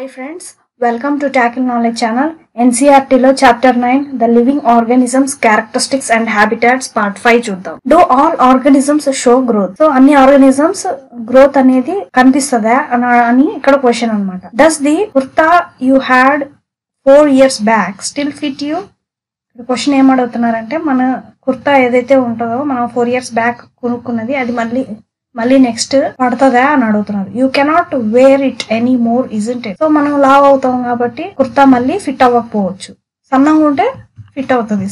Hi friends, welcome to Tackle Knowledge channel. NCERT లో chapter 9 The Living Organisms Characteristics and Habitats part 5 చూద్దాం. Do all organisms show growth? So అన్ని organisms growth అనేది కనిపిస్తదా అని ఇక్కడ question అన్నమాట. Does the kurta you had 4 years back still fit you? ఇక్కడ question ఏం అడుగుతున్నారంటే మన కుర్తా ఏదైతే ఉంటుందో మనం 4 years బ్యాక్ కొనుక్కున్నది అది మళ్ళీ నెక్స్ట్ పడుతుందా అని అడుగుతున్నారు. You cannot wear it any more isn't it. So మనం లావ్ అవుతాం కాబట్టి కుర్తా మళ్ళీ ఫిట్ అవ్వకపోవచ్చు. సన్నంగా ఉంటే ఫిట్ అవుతుంది,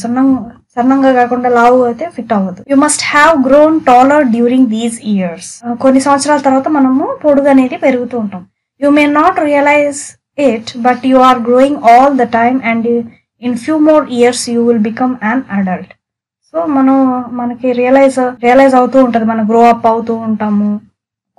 సన్నంగా కాకుండా లావ్ అయితే ఫిట్ అవ్వదు. You must have grown taller during these years. కొన్ని సంవత్సరాల తర్వాత మనము పొడుగు అనేది పెరుగుతూ ఉంటాం. You may not realise it but you are growing all the time and in few more years you will become an adult. So మనకి realise అవుతూ ఉంటుంది, మనం గ్రో అప్ అవుతూ ఉంటాము,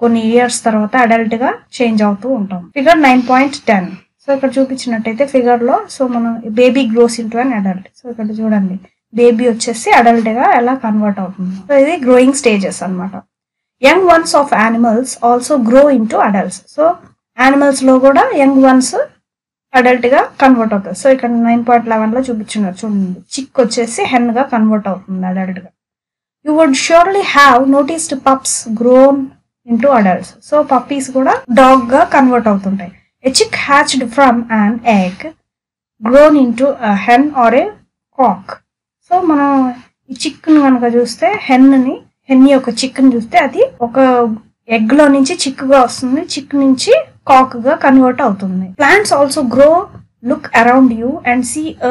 కొన్ని ఇయర్స్ తర్వాత అడల్ట్ గా చేంజ్ అవుతూ ఉంటాం. ఫిగర్ 9.10. సో ఇక్కడ చూపించినట్టయితే ఫిగర్ లో సో మనం బేబీ గ్రోస్ ఇంటూ అన్ అడల్ట్. సో ఇక్కడ చూడండి బేబీ వచ్చేసి అడల్ట్ గా ఎలా కన్వర్ట్ అవుతుంది. సో ఇది గ్రోయింగ్ స్టేజెస్ అన్నమాట. Young ones of animals also grow into adults. So animals లో కూడా యంగ్ వన్స్ అడల్ట్ గా కన్వర్ట్ అవుతుంది. సో ఇక్కడ 9.11 లో చూపించున్నారు చూడండి, చిక్ వచ్చేసి హెన్ గా కన్వర్ట్ అవుతుంది అడల్ట్ గా. You would surely have noticed pups grown into adults. So puppies కూడా డాగ్ గా కన్వర్ట్ అవుతుంటాయి. A chick hatched from an egg grown into hen or a cock. So మనం ఈ చిక్ ను కనుక చూస్తే హెన్ యొక్క చిక్ ని చూస్తే అది ఒక ఎగ్ లో నుంచి చిక్కుగా వస్తుంది, చిక్ నుంచి కాక్ గా కన్వర్ట్ అవుతుంది. Plants also grow, look around you and see a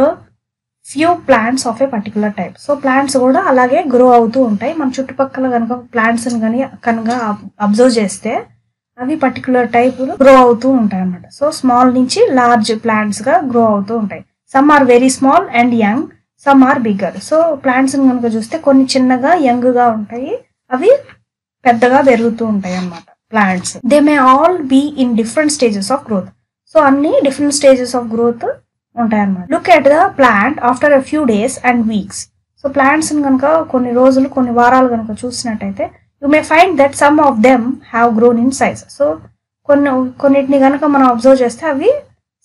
few plants of a particular type. So plants కూడా అలాగే గ్రో అవుతూ ఉంటాయి. మన చుట్టుపక్కల కనుక ప్లాంట్స్ కనుక అబ్జర్వ్ చేస్తే అవి పర్టికులర్ టైప్ గ్రో అవుతూ ఉంటాయి అన్నమాట. సో స్మాల్ నుంచి లార్జ్ ప్లాంట్స్ గా గ్రో అవుతూ ఉంటాయి. Some are very small and young, some are bigger. So plants కనుక చూస్తే కొన్ని చిన్నగా యంగ్ గా ఉంటాయి, అవి పెద్దగా పెరుగుతూ ఉంటాయి అన్నమాట plants. They may all be in different stages of growth. So అన్ని డిఫరెంట్ స్టేజెస్ ఆఫ్ గ్రోత్ ఉంటాయి అన్నమాట. Look at the plant after a few days and weeks. So plants కనుక కొన్ని రోజులు కొన్ని వారాలు కనుక చూసినట్టయితే you may find that some of them have grown in size. So కొన్నిటిని కనుక మనం అబ్జర్వ్ చేస్తే అవి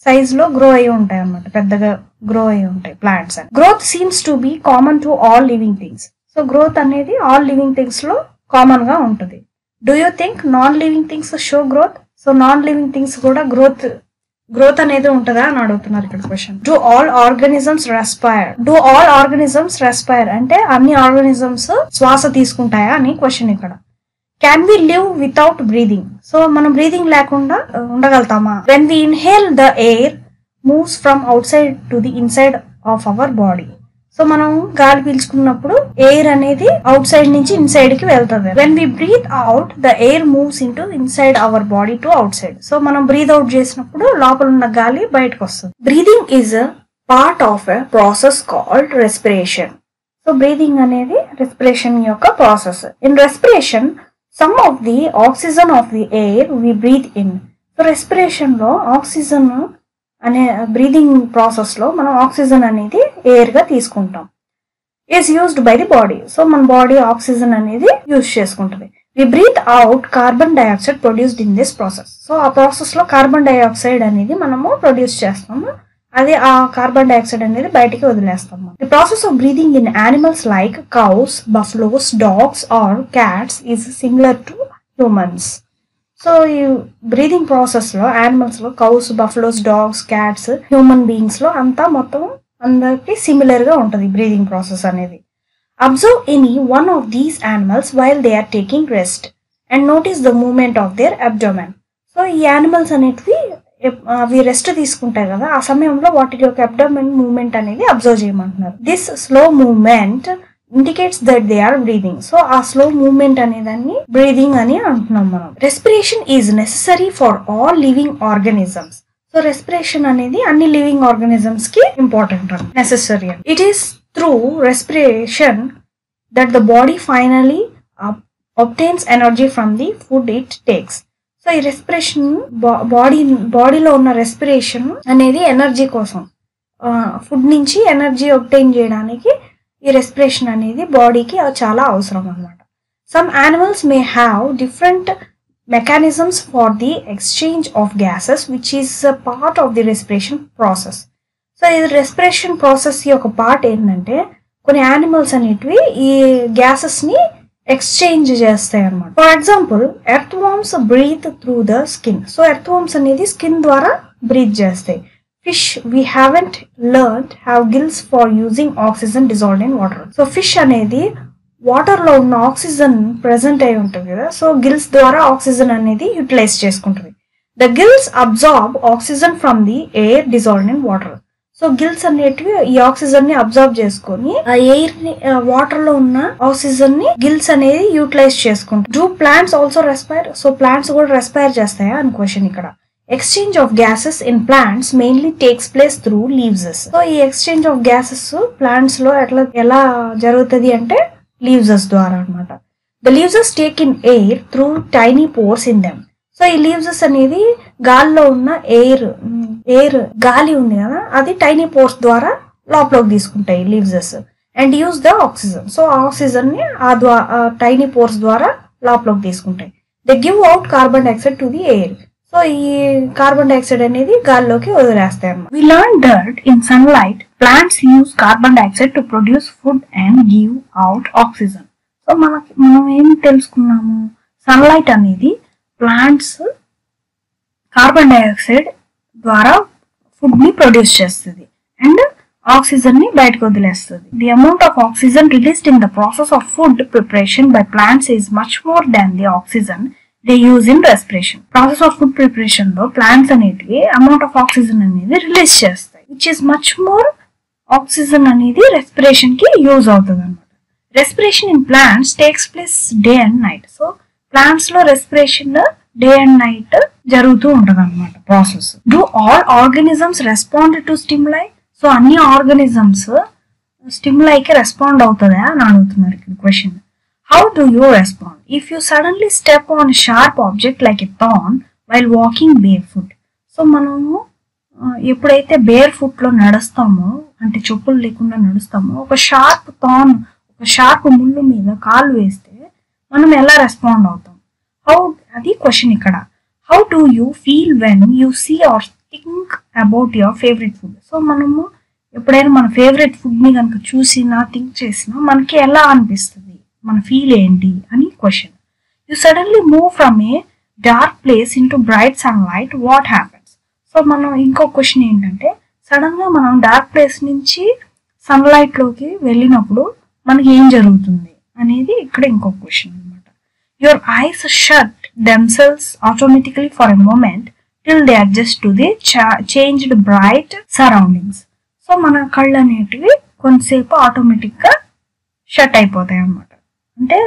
సైజ్ లో గ్రో అయి ఉంటాయి అన్నమాట, పెద్దగా గ్రో అయి ఉంటాయి plants. And growth seems to be common to all living things. So growth అనేది ఆల్ లివింగ్ థింగ్స్ లో కామన్ గా ఉంటుంది. Do you think non living things show growth? So non living things కూడా గ్రోత్ అనేది ఉంటుందా అని అడుగుతున్నారు ఇక్కడ question. Do all organisms respire? Do all organisms respire అంటే అన్ని ఆర్గానిజమ్స్ శ్వాస తీసుకుంటాయా అని క్వశ్చన్ ఇక్కడ. Can we live without breathing? So మనం బ్రీదింగ్ లేకుండా ఉండగలుగుతామా? When we inhale the air moves from outside to the inside of our body. So మనం గాలి పీల్చుకున్నప్పుడు ఎయిర్ అనేది అవుట్ సైడ్ నుంచి ఇన్సైడ్ కి వెళ్తుంది. When we breathe out the air moves into inside our body to outside. So మనం breathe out చేసినప్పుడు లోపల ఉన్న గాలి బయటకు వస్తుంది. Breathing is part of a process called respiration. So breathing అనేది రెస్పిరేషన్ యొక్క ప్రాసెస్. In respiration some of the oxygen of the air we breathe in. So respiration లో ఆక్సిజన్ అనే బ్రీదింగ్ ప్రాసెస్ లో మనం ఆక్సిజన్ అనేది ఎయిర్ గా తీసుకుంటాం. Is used by the body. So మన బాడీ ఆక్సిజన్ అనేది యూజ్ చేసుకుంటుంది. We breathe out carbon dioxide produced in this process. So ఆ ప్రాసెస్ లో కార్బన్ డైఆక్సైడ్ అనేది మనము ప్రొడ్యూస్ చేస్తాము, అది ఆ కార్బన్ డైఆక్సైడ్ అనేది బయటికి వదిలేస్తాము. The process of breathing in animals like cows, buffaloes, dogs or cats is similar to humans. So ఈ బ్రీదింగ్ ప్రాసెస్ లో యానిమల్స్ లో cows, buffaloes, dogs, cats, human beings లో అంతా మొత్తం అందరికి సిమిలర్ గా ఉంటుంది బ్రీదింగ్ ప్రాసెస్ అనేది. Observe any one of these animals while they are taking rest and notice the movement of their abdomen. So ఈ యానిమల్స్ అనేటివి అవి రెస్ట్ తీసుకుంటాయి కదా, ఆ సమయంలో వాటి యొక్క అబ్డోమెన్ మూవ్మెంట్ అనేది అబ్జర్వ్ చేయమంటున్నారు. This slow movement indicates that they are breathing. So ఆ స్లో మూవ్మెంట్ అనేదాన్ని బ్రీదింగ్ అని అంటున్నాం మనం. Respiration is necessary for all living organisms. So respiration అనేది అన్ని లివింగ్ ఆర్గానిజమ్స్ కి ఇంపార్టెంట్ అని, నెసెసరీ అని. It is through respiration that the body finally obtains energy from the food it takes. So ఈ రెస్పిరేషన్ బాడీలో ఉన్న రెస్పిరేషన్ అనేది energy కోసం, ఫుడ్ నుంచి ఎనర్జీ obtain చేయడానికి ఈ రెస్పిరేషన్ అనేది బాడీకి చాలా అవసరం అన్నమాట. Some animals may have different mechanisms for the exchange of gases, which is a part of the respiration process. So ఇది రెస్పిరేషన్ ప్రాసెస్ యొక్క పార్ట్ ఏంటంటే కొన్ని యానిమల్స్ అనేటివి ఈ గ్యాసెస్ని ఎక్స్చేంజ్ చేస్తాయి అన్నమాట. For example earthworms breathe through the skin. So earthworms అనేది స్కిన్ ద్వారా బ్రీత్ చేస్తాయి. Fish we haven't learned have gills for using oxygen dissolved in water. So fish అనేది వాటర్లో ఉన్న ఆక్సిజన్ ప్రెసెంట్ అయి ఉంటుంది కదా, సో గిల్స్ ద్వారా ఆక్సిజన్ అనేది యూటిలైజ్ చేసుకుంటుంది. The gills absorb oxygen from the air dissolved in water. So gills అనేటివి ఈ ఆక్సిజన్ ని అబ్జర్వ్ చేసుకొని ఆ ఎయిర్ ని వాటర్ లో ఉన్న ఆక్సిజన్ ని గిల్స్ అనేది యూటిలైజ్ చేసుకుంటాయి. Do plants also respire? So plants కూడా రెస్పైర్ చేస్తాయా అని క్వశ్చన్ ఇక్కడ. Exchange of gases in plants mainly takes place through leaves. So ఈ ఎక్స్చేంజ్ ఆఫ్ గ్యాసెస్ ప్లాంట్స్ లో ఎలా జరుగుతుంది అంటే లీవ్సెస్ ద్వారా అనమాట. The leaves take in air through tiny pores in them. So ఈ లీవ్సెస్ అనేది గాలిలో ఉన్న ఎయిర్ గాలి ఉంది కదా, అది టైనీ పోర్స్ ద్వారా లోపలికి తీసుకుంటాయి leaves and use the oxygen. So oxygen ని ఆ టైనీ పోర్స్ ద్వారా లోపలికి తీసుకుంటాయి. They give out carbon dioxide to the air. So ఈ కార్బన్ డైఆక్సైడ్ అనేది గాల్లోకి వదిలేస్తాయి అన్నమాట. We learn that in sunlight plants use carbon dioxide to produce food and give out oxygen. So మనం ఏం తెలుసుకున్నాము, సన్లైట్ అనేది ప్లాంట్స్ కార్బన్ డైఆక్సైడ్ ద్వారా ఫుడ్ ని ప్రొడ్యూస్ చేస్తుంది అండ్ ఆక్సిజన్ ని బయటకు వదిలేస్తుంది. The amount of oxygen released in the process of food preparation by plants is much more than the oxygen they use in respiration. Process of food preparation లో plants అనేటివి amount of oxygen అనేది release చేస్తాయి, which is much more oxygen అనేది respiration కి use అవుతుంది అనమాట. Respiration in plants takes place day and night. So plants లో respiration day and night జరుగుతూ ఉంటది అనమాట process. Do all organisms respond to stimuli? So అన్ని ఆర్గానిజమ్స్ స్టిమ్యులైకి రెస్పాండ్ అవుతుందా అని అడుగుతున్నారు ఇక్కడ question. How do you respond if you suddenly step on sharp object like a thorn while walking bear foot? So మనము ఎప్పుడైతే బేర్ ఫుట్ లో నడుస్తామో, అంటే చెప్పులు లేకుండా నడుస్తామో, ఒక షార్ప్ ముళ్ళు మీద కాలు వేస్తే మనం ఎలా రెస్పాండ్ అవుతాం? అది క్వశ్చన్ ఇక్కడ. How do you feel when you see or think about your favourite food? So మనము ఎప్పుడైనా మన ఫేవరెట్ ఫుడ్ ని కనుక చూసినా థింక్ చేసినా మనకి ఎలా అనిపిస్తుంది, మన ఫీల్ ఏంటి అని question. You suddenly move from A dark place in to bright sunlight, what happens? So మనం ఇంకో క్వశ్చన్ ఏంటంటే, సడన్ గా మనం డార్క్ ప్లేస్ నుంచి సన్లైట్ లోకి వెళ్ళినప్పుడు మనకి ఏం జరుగుతుంది అనేది ఇక్కడ ఇంకో క్వశ్చన్ అనమాట. Your eyes shut themselves automatically for a moment till they adjust to the changed bright surroundings. So మన కళ్ళు అనేటివి కొంతసేపు ఆటోమేటిక్ గా షట్ అయిపోతాయి అన్నమాట. అంటే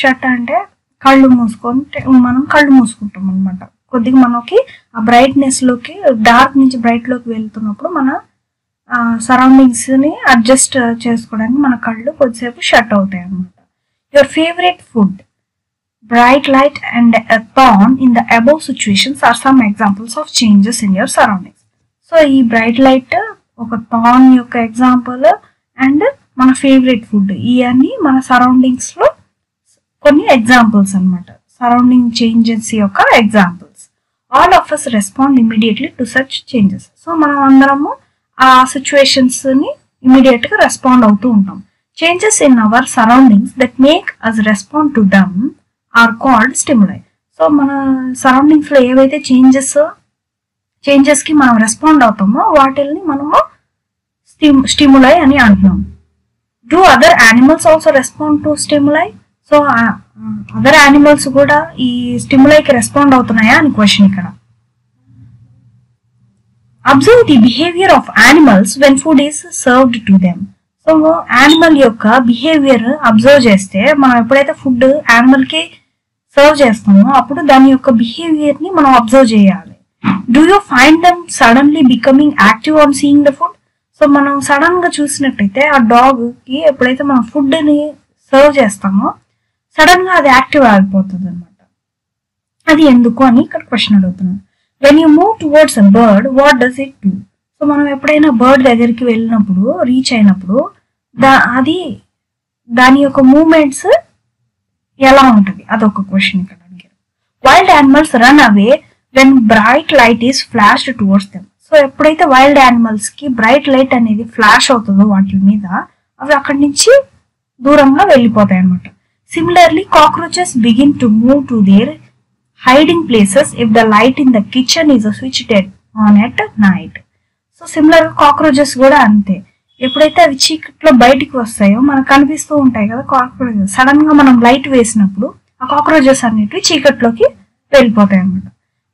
షట్ అంటే కళ్ళు మూసుకుంటాం అనమాట. కొద్దిగా మనకి ఆ బ్రైట్నెస్ లోకి, డార్క్ నుంచి బ్రైట్ లోకి వెళ్తున్నప్పుడు మన సరౌండింగ్స్ ని అడ్జస్ట్ చేసుకోవడానికి మన కళ్ళు కొద్దిసేపు షట్ అవుతాయి అన్నమాట. Your favourite food, bright light and a thorn in the above situations are some examples of changes in your surroundings. So ఈ బ్రైట్ లైట్ ఒక థార్న్ యొక్క ఎగ్జాంపుల్ అండ్ మన ఫేవరెట్ ఫుడ్, ఇవన్నీ మన సరౌండింగ్స్ లో కొన్ని ఎగ్జాంపుల్స్ అన్నమాట, సరౌండింగ్ చేంజెస్ యొక్క examples. All of us respond immediately to such changes. So మనం అందరము ఆ సిచ్యువేషన్స్ ని ఇమీడియట్ గా రెస్పాండ్ అవుతూ ఉంటాం. Changes in our surroundings that make us respond to them are called stimuli. So మన సరౌండింగ్స్ లో ఏవైతే చేంజెస్ కి మనం రెస్పాండ్ అవుతామో వాటిల్ని మనము స్టిమ్యులై అని అంటున్నాం. Do other animals also respond to stimuli? So other animals కూడా ఈ స్టిమ్యులైకి రెస్పాండ్ అవుతున్నాయా అని క్వశ్చన్ ఇక్కడ. Observe the behaviour of animals when food is served to them. So animal యొక్క బిహేవియర్ అబ్జర్వ్ చేస్తే, మనం ఎప్పుడైతే ఫుడ్ యానిమల్ కి సర్వ్ చేస్తామో అప్పుడు దాని యొక్క బిహేవియర్ ని మనం అబ్జర్వ్ చేయాలి. Do you find dum suddenly becoming active on seeing the food? So మనం సడన్ గా చూసినట్టయితే ఆ డాగ్ కి ఎప్పుడైతే మనం ఫుడ్ ని సర్వ్ చేస్తామో సడన్ గా అది యాక్టివ్ అయిపోతుంది అనమాట. అది ఎందుకు అని ఇక్కడ క్వశ్చన్ అడుగుతున్నాను. When you move towards a bird, what does it do? So మనం ఎప్పుడైనా బర్డ్ దగ్గరికి వెళ్ళినప్పుడు, రీచ్ అయినప్పుడు అది దాని యొక్క మూమెంట్స్ ఎలా ఉంటుంది, అదొక క్వశ్చన్ ఇక్కడ అడిగారు. Wild animals run away when bright light is flashed towards them. So ఎప్పుడైతే వైల్డ్ యానిమల్స్ కి బ్రైట్ లైట్ అనేది ఫ్లాష్ అవుతుందో వాటి మీద, అవి అక్కడి నుంచి దూరంగా వెళ్ళిపోతాయి అనమాట. Similarly cockroaches begin to move to their hiding places if the light in the kitchen is switched on at night. So similar గా కాక్రోచెస్ కూడా అంతే, ఎప్పుడైతే అవి చీకట్లో బయటికి వస్తాయో మనకు కనిపిస్తూ ఉంటాయి కదా కాక్రోచెస్, సడన్ గా మనం లైట్ వేసినప్పుడు ఆ కాక్రోచెస్ అనేటివి చీకట్లోకి వెళ్ళిపోతాయి అనమాట.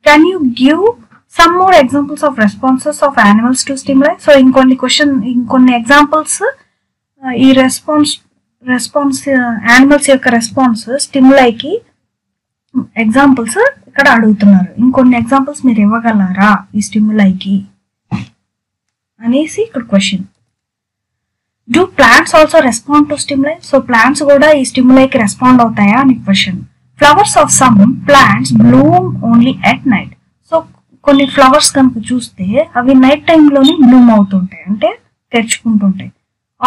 Can you give some more examples of responses of animals to stimuli? So ఇంకొన్ని ఎగ్జాంపుల్స్ ఈ రెస్పాన్స్ యానిమల్స్ యొక్క రెస్పాన్స్ స్టిమ్యులైకి ఎగ్జాంపుల్స్ ఇక్కడ అడుగుతున్నారు. ఇంకొన్ని ఎగ్జాంపుల్స్ మీరు ఇవ్వగలరా ఈ స్టిమ్యులైకి అనేసి ఇక్కడ question. Do plants also respond to stimuli? So plants కూడా ఈ స్టిమ్యులైకి రెస్పాండ్ అవుతాయా అని question. Flowers of some plants Bloom only at night. So కొన్ని ఫ్లవర్స్ కనుక చూస్తే అవి నైట్ టైంలోనే బ్లూమ్ అవుతుంటాయి, అంటే తెరుచుకుంటుంటాయి.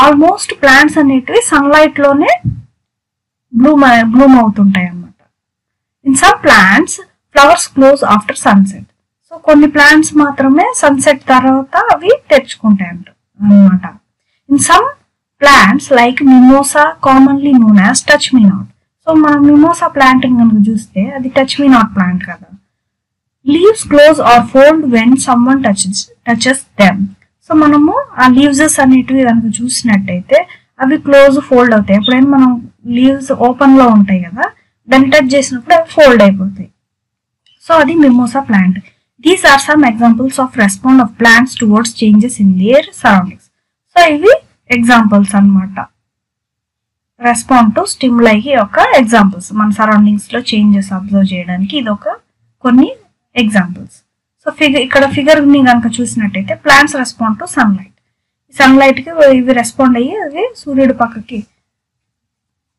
ఆల్మోస్ట్ ప్లాంట్స్ అనేటివి సన్లైట్ లోనే బ్లూమ్ అవుతుంటాయి అన్నమాట. In some plants flowers close after sunset. So కొన్ని ప్లాంట్స్ మాత్రమే సన్సెట్ తర్వాత అవి తెరుచుకుంటాయి అన్నమాట. In some plants like mimosa commonly known as touch me not. So మనం మిమోసా ప్లాంట్ కనుక చూస్తే అది టచ్ మీ నాట్ ప్లాంట్ కదా. Leaves close or fold when someone touches them. So మనము ఆ లీవ్స్ అనేటివి కనుక చూసినట్టయితే అవి క్లోజ్ ఫోల్డ్ అవుతాయి. ఎప్పుడైనా మనం లీవ్స్ ఓపెన్ లో ఉంటాయి కదా, దాన్ని టచ్ చేసినప్పుడు అవి ఫోల్డ్ అయిపోతాయి. సో అది mimosa plant. These are some examples of respond of plants towards changes in their surroundings. So ఇవి ఎగ్జాంపుల్స్ అన్నమాట, రెస్పాండ్ టు స్టిమ్యులైకి యొక్క ఎగ్జాంపుల్స్. మన సరౌండింగ్స్ లో చేంజెస్ అబ్జర్వ్ చేయడానికి ఇది ఒక కొన్ని ఎగ్జాంపుల్స్. సో ఇక్కడ ఫిగర్ ని కనుక చూసినట్టయితే plants respond to sunlight. Sunlight కి ఇవి రెస్పాండ్ అయ్యి అవి సూర్యుడు పక్కకి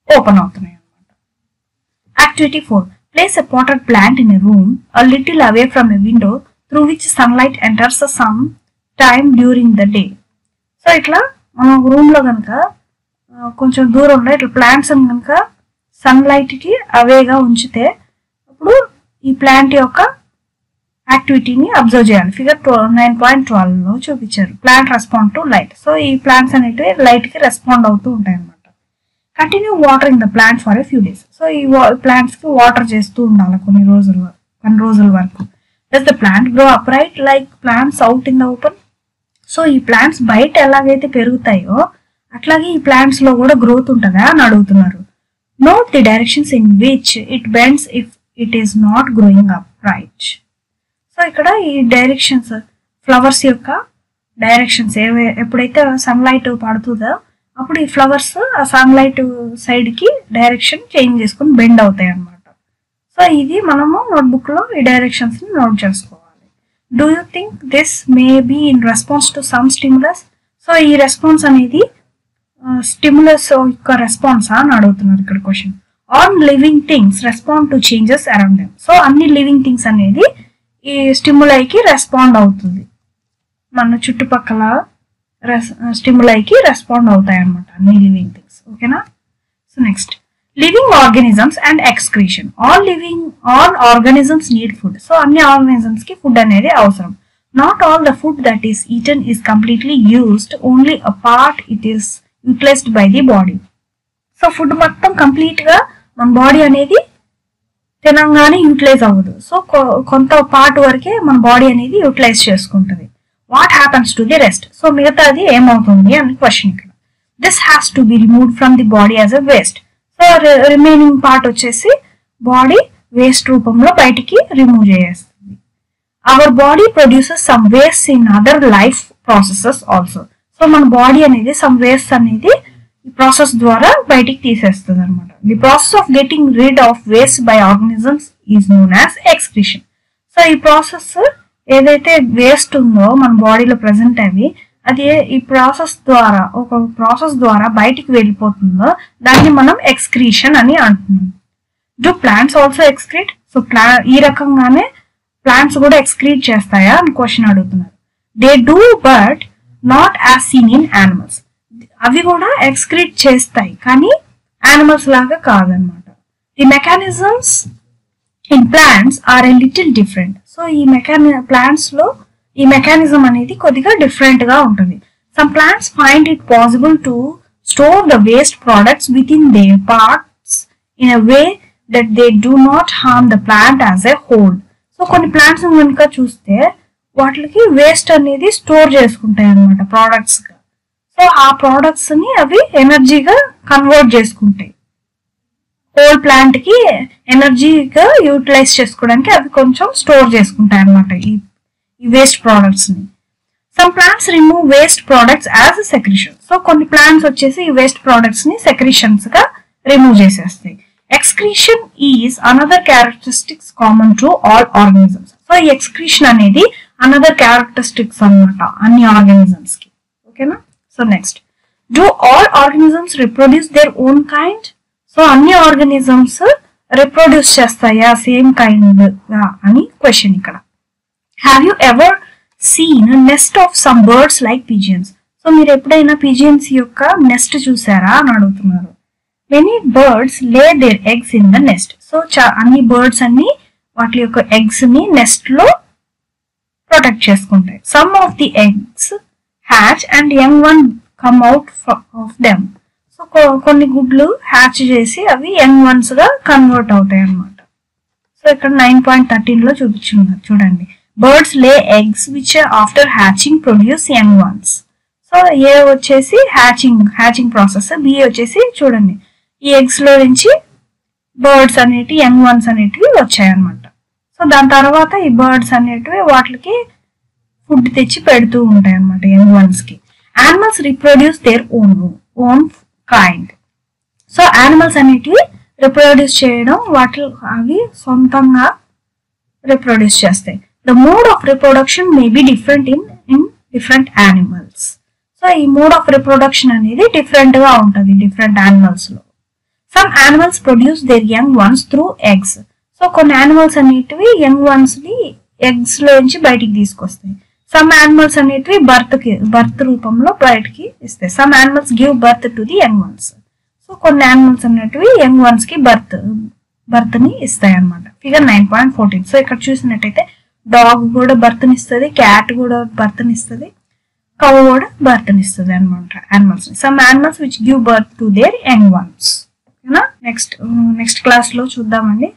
ఓపెన్ అవుతున్నాయి అన్నమాట. Activity 4. Place a potted plant in a room a little away from a window through which sunlight enters some time during the day. So ఇట్లా మనం రూమ్ లో కనుక కొంచెం దూరంలో ఇట్లా ప్లాంట్స్ కనుక సన్లైట్ కి అవేగా ఉంచితే అప్పుడు ఈ ప్లాంట్ యొక్క యాక్టివిటీని అబ్జర్వ్ చేయాలి. ఫిగర్ 9.12 లో చూపించారు. Plant respond to light. So ఈ ప్లాంట్స్ అనేటివి లైట్ కి రెస్పాండ్ అవుతూ ఉంటాయి అనమాట. Continue watering the plant for a few days. So ఈ ప్లాంట్స్ కి వాటర్ చేస్తూ ఉండాలి కొన్ని రోజుల వరకు. Does the plant grow upright like plants out in the open? So ఈ ప్లాంట్స్ బయట ఎలాగైతే పెరుగుతాయో అట్లాగే ఈ ప్లాంట్స్ లో కూడా గ్రోత్ ఉంటుందా అని అడుగుతున్నారు. Note the directions in which it bends if it is not growing upright. So ఇక్కడ ఈ డైరెక్షన్స్ ఫ్లవర్స్ యొక్క డైరెక్షన్స్ ఎప్పుడైతే సన్లైట్ పడుతుందో అప్పుడు ఈ ఫ్లవర్స్ ఆ సన్లైట్ సైడ్ కి డైరెక్షన్ చేంజ్ చేసుకుని బెండ్ అవుతాయి అన్నమాట. సో ఇది మనము నోట్బుక్ లో ఈ డైరెక్షన్స్ ని నోట్ చేసుకోవాలి. Do you think this may be in response to some stimulus? So ఈ రెస్పాన్స్ అనేది స్టిమ్యులస్ యొక్క రెస్పాన్స్ అని అడుగుతున్నారు ఇక్కడ question. On living things respond to changes around them. So అన్ని లివింగ్ థింగ్స్ అనేది ఈ స్టిమ్యులైకి రెస్పాండ్ అవుతుంది, మన చుట్టుపక్కల స్టిమ్యులైకి రెస్పాండ్ అవుతాయి అన్నమాట అన్ని లివింగ్ థింగ్స్. ఓకేనా? So next, living organisms and excretion. All organisms need food. So అన్ని ఆర్గానిజమ్స్ కి ఫుడ్ అనేది అవసరం. Not all the food that is eaten is completely used, only a part it is utilised by the body. So food మొత్తం complete గా మన body అనేది తినంగానే utilise అవ్వదు. సో కొంత పార్ట్ వరకే మన బాడీ అనేది యూటిలైజ్ చేసుకుంటుంది. What happens to the rest? So మిగతాది ఏమవుతుంది అని క్వశ్చన్ ఇక్కడ. This has to be removed from the body as a waste. So remaining part వచ్చేసి బాడీ వేస్ట్ రూపంలో బయటికి రిమూవ్ చేస్తుంది. Our body produces some waste in other life processes also. So మన body అనేది సమ్ వేస్ట్ అనేది ఈ process ద్వారా బయటికి తీసేస్తుంది అనమాట. The process of getting rid of waste by organisms is known as excretion. So ఈ ప్రాసెస్ ఏదైతే వేస్ట్ ఉందో మన బాడీలో ప్రెసెంట్ అవి అది ఈ ప్రాసెస్ ద్వారా ఒక ప్రాసెస్ ద్వారా బయటికి వెళ్ళిపోతుందో దాన్ని మనం ఎక్స్క్రీషన్ అని అంటున్నాం. Do plants also excrete? So ఈ రకంగానే ప్లాంట్స్ కూడా ఎక్స్క్రీట్ చేస్తాయా అని క్వశ్చన్ అడుగుతున్నారు. They do but not as seen in animals. అవి కూడా ఎక్స్క్రీట్ చేస్తాయి కానీ యానిమల్స్ లాగా కాదనమాట. The mechanisms in plants are a little different. So ఈ plants లో ఈ mechanism అనేది కొద్దిగా different గా ఉంటుంది. Some plants find it possible to store the waste products within their parts in a way that they do not harm the plant as a whole. So కొన్ని plants కనుక చూస్తే వాటికి వేస్ట్ అనేది store చేసుకుంటాయి అన్నమాట products గా. So ఆ products ని అవి ఎనర్జీగా కన్వర్ట్ చేసుకుంటాయి. హోల్ ప్లాంట్ కి ఎనర్జీగా యూటిలైజ్ చేసుకోవడానికి అవి కొంచెం స్టోర్ చేసుకుంటాయి అన్నమాట ఈ వేస్ట్ ప్రోడక్ట్స్ ని. Some plants remove waste products as a secretion. So కొన్ని ప్లాంట్స్ వచ్చేసి ఈ వేస్ట్ ప్రోడక్ట్స్ ని సెక్రిషన్స్ గా రిమూవ్ చేసేస్తాయి. Excretion is another characteristics common to all organisms. So ఈ ఎక్స్క్రీషన్ అనేది అనదర్ క్యారెక్టరిస్టిక్స్ అన్నమాట అన్ని ఆర్గానిజమ్స్ కి. ఓకేనా? So next, do all organisms reproduce their own kind? So అన్ని ఆర్గానిజమ్స్ రిప్రొడ్యూస్ చేస్తాయా సేమ్ కైండ్ గా అని క్వశ్చన్ ఇక్కడ. Have you ever seen NEFT of some birds like pigeons? So మీరు ఎప్పుడైనా పిజియన్స్ యొక్క నెస్ట్ చూసారా అని అడుగుతున్నారు. Many birds lay their eggs in the nest. So అన్ని బర్డ్స్ అన్ని వాటి యొక్క ఎగ్స్ ని నెస్ట్ లో ప్రొటెక్ట్ చేసుకుంటాయి. Some of the eggs hatch and young one come out of them. So కొన్ని గుడ్లు హ్యాచ్ చేసి అవి యంగ్ వన్స్ గా కన్వర్ట్ అవుతాయి అన్నమాట. సో ఇక్కడ 9.13 లో చూపించున్నారు చూడండి. Birds lay eggs which after hatching produce young ones. So ఏ వచ్చేసి హ్యాచింగ్ ప్రాసెస్, బి వచ్చేసి చూడండి ఈ ఎగ్స్ లో నుంచి బర్డ్స్ అనేటివి యంగ్ వన్స్ అనేటివి వచ్చాయన్నమాట. సో దాని తర్వాత ఈ బర్డ్స్ అనేటివి వాటికి ఫుడ్ తెచ్చి పెడుతూ ఉంటాయి అన్నమాట యంగ్ వన్స్ కి. Animals reproduce their own kind. So animals అనేటివి రిప్రొడ్యూస్ చేయడం అవి సొంతంగా రిప్రొడ్యూస్ చేస్తాయి. The mode of reproduction may be different in different animals. So ఈ మోడ్ ఆఫ్ రిప్రొడక్షన్ అనేది డిఫరెంట్ గా ఉంటుంది డిఫరెంట్ యానిమల్స్ లో. Some animals produce there young once through eggs. So కొన్ని యానిమల్స్ అనేటివి యంగ్ వన్స్ ని ఎగ్స్ లో నుంచి బయటికి తీసుకొస్తాయి. సమ్ యానిమల్స్ అనేటివి బర్త్ రూపంలో బయటికి ఇస్తాయి. Some animals give birth to the young ones. So కొన్ని యానిమల్స్ అనేటివి యంగ్ వన్స్ కి బర్త్ ని ఇస్తాయి అన్నమాట. ఫిగర్ 9.14. సో ఇక్కడ చూసినట్టయితే డాగ్ కూడా బర్త్ ని ఇస్తుంది, క్యాట్ కూడా బర్త్ ని ఇస్తుంది, కౌ కూడా బర్త్ ని ఇస్తుంది అనమాట యానిమల్స్ ని. Some animals which give birth to their young ones. ఓకేనా? నెక్స్ట్ క్లాస్ లో చూద్దామండి.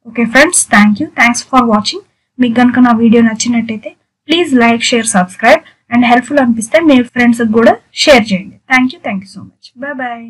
Okay friends, thanks for watching. మీకు కనుక నా వీడియో నచ్చినట్టయితే please like, share, subscribe and helpful అనిపిస్తే మీ ఫ్రెండ్స్ కూడా షేర్ చేయండి. Thank you so much. Bye.